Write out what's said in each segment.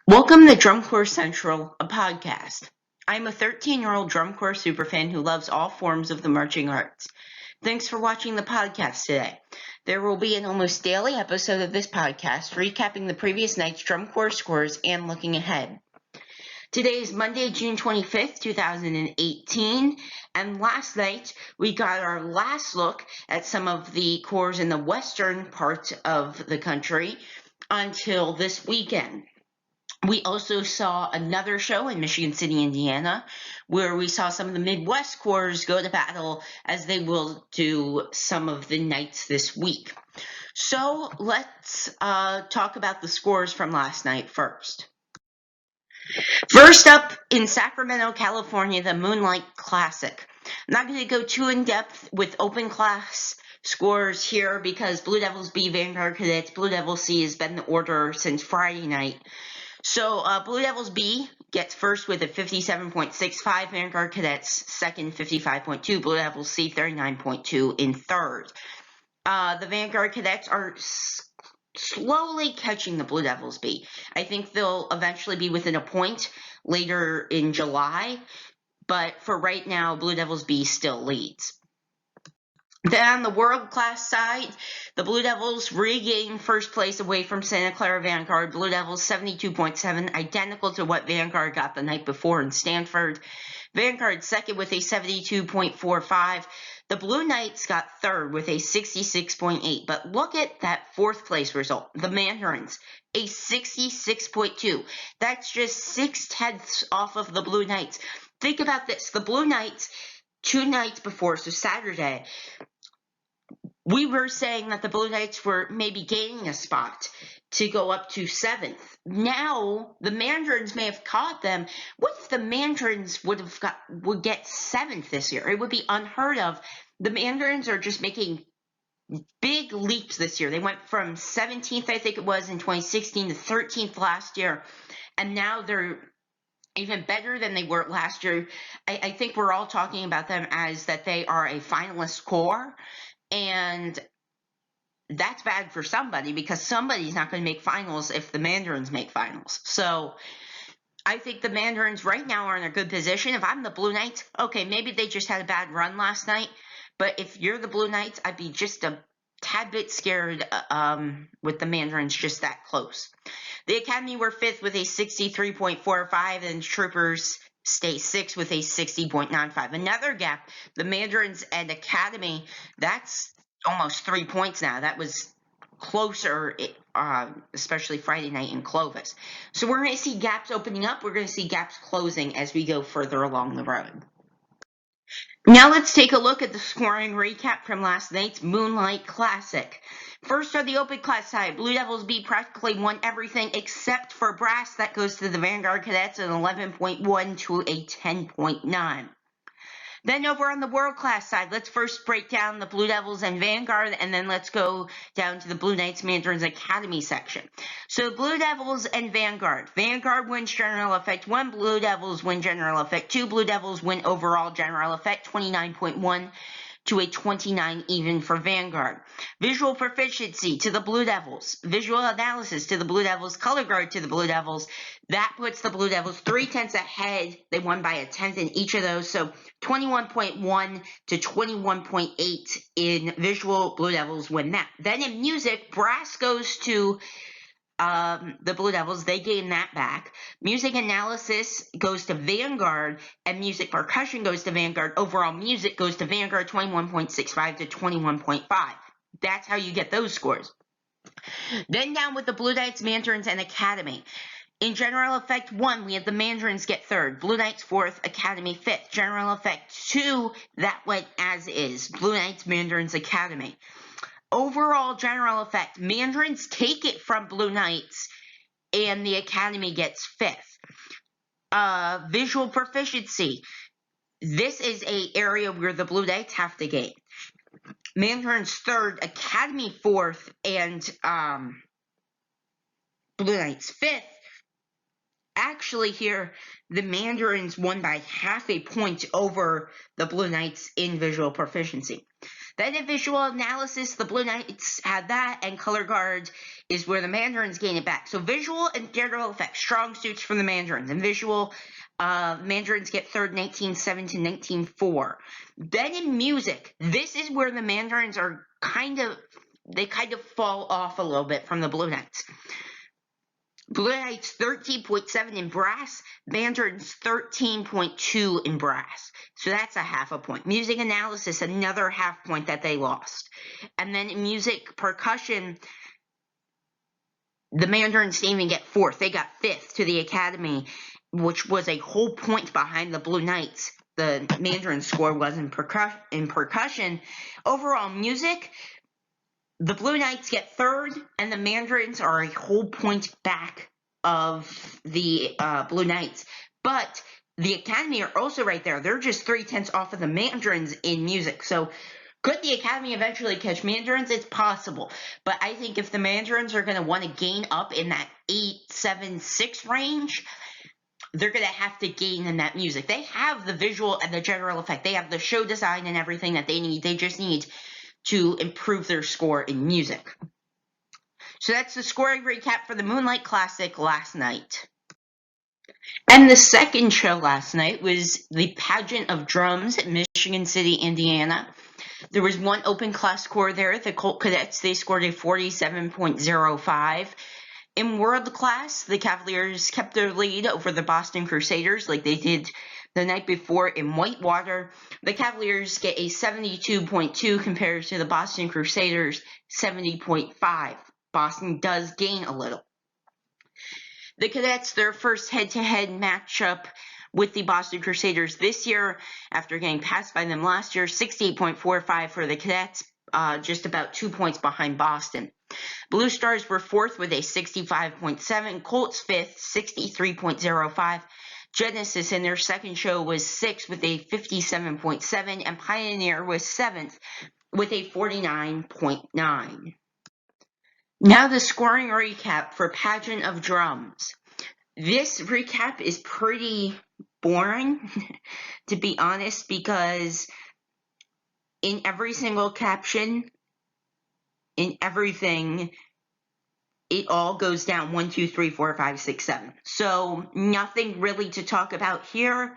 Welcome to Drum Corps Central, a podcast. I'm a 13-year-old drum corps superfan who loves all forms of the marching arts. Thanks for watching the podcast today. There will be an almost daily episode of this podcast recapping the previous night's drum corps scores and looking ahead. Today is Monday, June 25th, 2018, and last night we got our last look at some of the corps in the western part of the country until this weekend. We also saw another show in Michigan City, Indiana, where we saw some of the Midwest corps go to battle as they will do some of the nights this week. So let's talk about the scores from last night first. First up in Sacramento, California, the Moonlight Classic. I'm not going to go too in depth with open class scores here because Blue Devils B, Vanguard Cadets, Blue Devils C has been the order since Friday night. So Blue Devils B gets first with a 57.65, Vanguard Cadets second 55.2, Blue Devils C 39.2 in third. The Vanguard Cadets are slowly catching the Blue Devils B. I think they'll eventually be within a point later in July, but for right now, Blue Devils B still leads. Then on the world class side, the Blue Devils regain first place away from Santa Clara Vanguard. Blue Devils 72.7, identical to what Vanguard got the night before in Stanford. Vanguard second with a 72.45. The Blue Knights got third with a 66.8. But look at that fourth place result. The Mandarins, a 66.2. That's just 0.6 off of the Blue Knights. Think about this. The Blue Knights, 2 nights before, so Saturday, we were saying that the Blue Knights were maybe gaining a spot to go up to 7th. Now, the Mandarins may have caught them. What if the Mandarins would get 7th this year? It would be unheard of. The Mandarins are just making big leaps this year. They went from 17th, I think it was, in 2016 to 13th last year, and now they're even better than they were last year. I think we're all talking about them as that they are a finalist corps. And that's bad for somebody because somebody's not going to make finals if the Mandarins make finals. So I think the Mandarins right now are in a good position. If I'm the Blue Knights, okay, maybe they just had a bad run last night. But if you're the Blue Knights, I'd be just a tad bit scared with the Mandarins just that close. The Academy were 5th with a 63.45, and Troopers stay 6th with a 60.95. Another gap, the Mandarins and Academy, that's almost 3 points now. That was closer, especially Friday night in Clovis. So we're going to see gaps opening up. We're going to see gaps closing as we go further along the road. Now let's take a look at the scoring recap from last night's Moonlight Classic. First on the open class side, Blue Devils B practically won everything except for brass. That goes to the Vanguard Cadets, an 11.1 to a 10.9. Then over on the world class side, let's first break down the Blue Devils and Vanguard, and then let's go down to the Blue Knights Mandarins Academy section. So Blue Devils and Vanguard. Vanguard wins general effect 1, Blue Devils win general effect 2, Blue Devils win overall general effect 29.1 to a 29 even for Vanguard. Visual proficiency to the Blue Devils. Visual analysis to the Blue Devils. Color guard to the Blue Devils. That puts the Blue Devils 0.3 ahead. They won by a tenth in each of those. So 21.1 to 21.8 in visual. Blue Devils win that. Then in music, brass goes to the Blue Devils. They gain that back. Music analysis goes to Vanguard, and music percussion goes to Vanguard. Overall music goes to Vanguard, 21.65 to 21.5. That's how you get those scores. Then down with the Blue Knights, Mandarins, and Academy. In general effect 1, we had the Mandarins get 3rd, Blue Knights 4th, Academy 5th. General effect 2, that went as is. Blue Knights, Mandarins, Academy. Overall general effect, Mandarins take it from Blue Knights, and the Academy gets 5th. Visual proficiency. This is an area where the Blue Knights have to gain. Mandarins 3rd, Academy 4th, and Blue Knights 5th. actually here, the Mandarins won by half a point over the Blue Knights in visual proficiency. Then in visual analysis, the Blue Knights had that, and color guard is where the Mandarins gain it back. So visual and general effects, strong suits from the Mandarins. And visual, Mandarins get third 19-7 to 19-4. Then in music, this is where the Mandarins are kind of fall off a little bit from the Blue Knights. Blue Knights 13.7 in brass, Mandarins 13.2 in brass. So that's a half a point. Music analysis, another half point that they lost. And then in music percussion, the Mandarins didn't even get fourth. They got fifth to the Academy, which was a whole point behind the Blue Knights. The Mandarin score was in percussion. Overall music, the Blue Knights get third, and the Mandarins are a whole point back of the Blue Knights. But the Academy are also right there. They're just 3/10 off of the Mandarins in music. So could the Academy eventually catch Mandarins? It's possible. But I think if the Mandarins are going to want to gain up in that 8-7-6 range, they're going to have to gain in that music. They have the visual and the general effect. They have the show design and everything that they need. They just need to improve their score in music. So that's the scoring recap for the Moonlight Classic last night. And the second show last night was the Pageant of Drums at Michigan City, Indiana. There was one open class score there. The Colt Cadets, they scored a 47.05. In world class, the Cavaliers kept their lead over the Boston Crusaders like they did the night before in Whitewater. The Cavaliers get a 72.2 compared to the Boston Crusaders 70.5. Boston does gain a little. The Cadets, their first head-to-head matchup with the Boston Crusaders this year, after getting passed by them last year, 68.45 for the Cadets, just about 2 points behind Boston. Blue Stars were fourth with a 65.7, Colts fifth, 63.05. Genesis in their second show was sixth with a 57.7, and Pioneer was seventh with a 49.9. Now the scoring recap for Pageant of Drums. This recap is pretty boring, to be honest, because in every single caption, in everything, it all goes down 1, 2, 3, 4, 5, 6, 7. So nothing really to talk about here.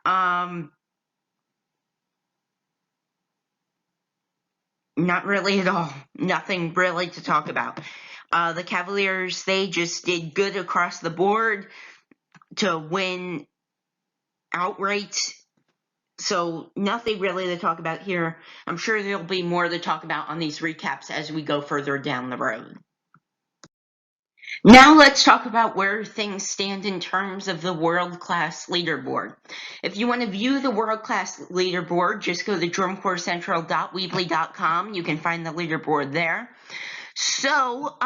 Not really at all. Nothing really to talk about. The Cavaliers, they just did good across the board to win outright. So nothing really to talk about here. I'm sure there'll be more to talk about on these recaps as we go further down the road. Now let's talk about where things stand in terms of the world-class leaderboard. If you want to view the world-class leaderboard, just go to drumcorpscentral.weebly.com. You can find the leaderboard there. So,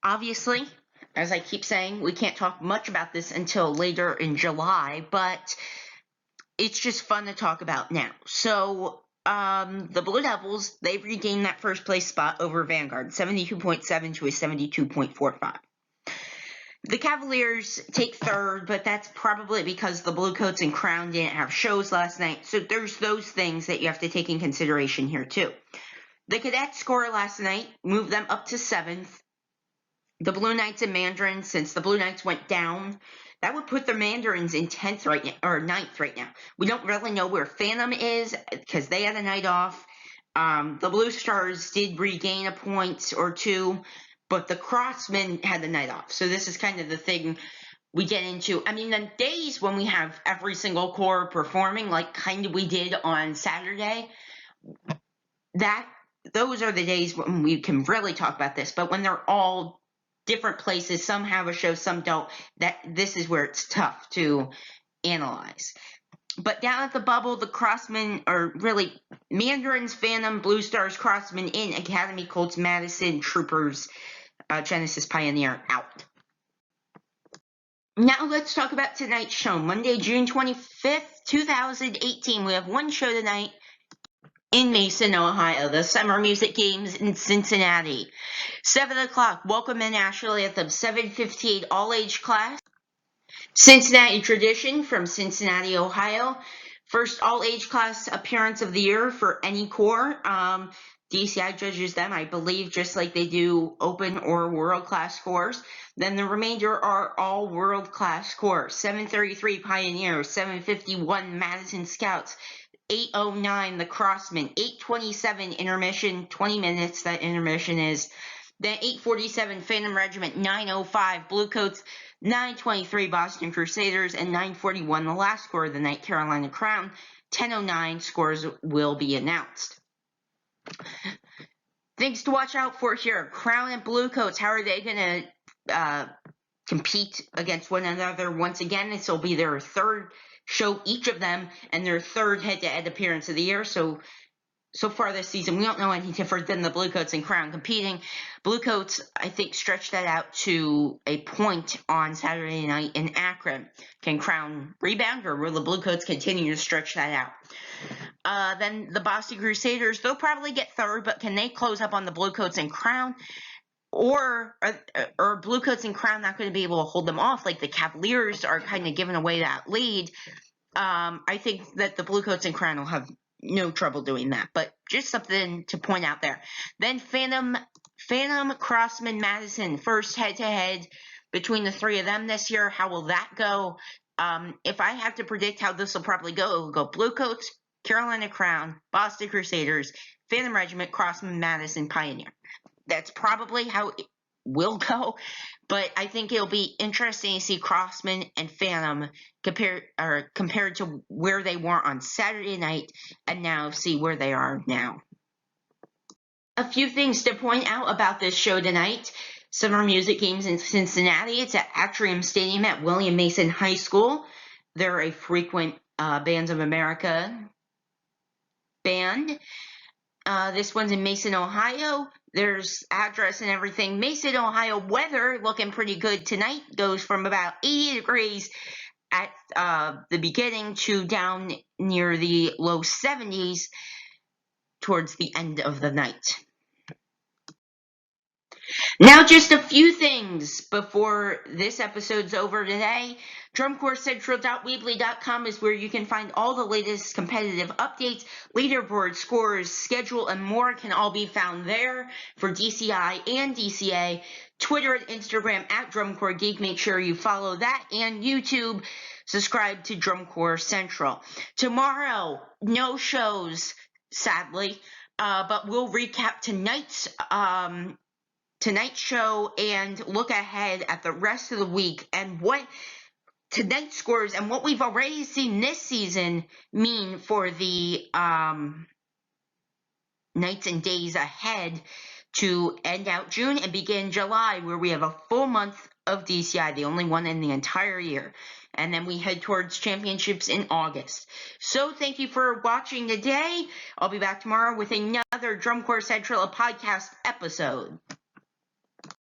obviously, as I keep saying, we can't talk much about this until later in July, but it's just fun to talk about now. So, the Blue Devils, they regained that first place spot over Vanguard, 72.7 to a 72.45. The Cavaliers take third, but that's probably because the Bluecoats and Crown didn't have shows last night. So there's those things that you have to take in consideration here too. The Cadets score last night moved them up to 7th. The Blue Knights and Mandarins, since the Blue Knights went down, that would put the Mandarins in 10th right now, or 9th right now. We don't really know where Phantom is because they had a night off. The Blue Stars did regain a point or two, but the Crossmen had the night off. So this is kind of the thing we get into. I mean, the days when we have every single corps performing, like kind of we did on Saturday, those are the days when we can really talk about this. But when they're all different places, some have a show, some don't, this is where it's tough to analyze. But down at the bubble, the Crossmen are really Mandarins, Phantom, Blue Stars, Crossmen in, Academy, Colts, Madison, Troopers, Genesis, Pioneer out. Now let's talk about tonight's show. Monday, June 25th, 2018. We have one show tonight. in Mason, Ohio, the Summer Music Games in Cincinnati. 7 o'clock, welcome in Ashley at the 7:58 all-age class. Cincinnati Tradition from Cincinnati, Ohio. First all-age class appearance of the year for any corps. DCI judges them, I believe, just like they do open or world-class corps. Then the remainder are all world-class corps. 733 Pioneers, 751 Madison Scouts, 8:09 the Crossmen, 8:27 intermission, 20 minutes that intermission is. Then 8:47 Phantom Regiment, 9:05 Bluecoats, 9:23 Boston Crusaders, and 9:41 the last score of the night, Carolina Crown. 10:09 scores will be announced. Things to watch out for here. Crown and Bluecoats, how are they going to compete against one another once again? This will be their third show, each of them, and their third head-to-head appearance of the year. So far this season, we don't know any different than the Bluecoats and Crown competing. Bluecoats, I think, stretched that out to a point on Saturday night in Akron. Can Crown rebound, or will the Bluecoats continue to stretch that out? Then the Boston Crusaders, they'll probably get third, but can they close up on the Bluecoats and Crown? Or are Bluecoats and Crown not going to be able to hold them off? Like the Cavaliers are kind of giving away that lead. I think that the Bluecoats and Crown will have no trouble doing that, but just something to point out there. Then Phantom Crossman Madison, first head-to-head between the three of them this year. How will that go? If I have to predict how this will probably go, it will go Bluecoats, Carolina Crown, Boston Crusaders, Phantom Regiment, Crossman Madison, Pioneer. That's probably how it will go, but I think it'll be interesting to see Crossman and Phantom compared to where they were on Saturday night, and now see where they are now. A few things to point out about this show tonight. Summer Music Games in Cincinnati. It's at Atrium Stadium at William Mason High School. They're a frequent Bands of America band. This one's in Mason, Ohio. There's address and everything. Mason, Ohio weather looking pretty good tonight. Goes from about 80 degrees at the beginning to down near the low 70s towards the end of the night. Now, just a few things before this episode's over today. DrumCorpsCentral.weebly.com is where you can find all the latest competitive updates, leaderboard scores, schedule, and more can all be found there for DCI and DCA. Twitter and Instagram at Drum Corps Geek. Make sure you follow that, and YouTube. Subscribe to Drum Corps Central. Tomorrow, no shows, sadly, but we'll recap tonight's show and look ahead at the rest of the week and what tonight's scores and what we've already seen this season mean for the nights and days ahead to end out June and begin July, where we have a full month of DCI, the only one in the entire year. And then we head towards championships in August. So thank you for watching today. I'll be back tomorrow with another Drum Corps Central podcast episode.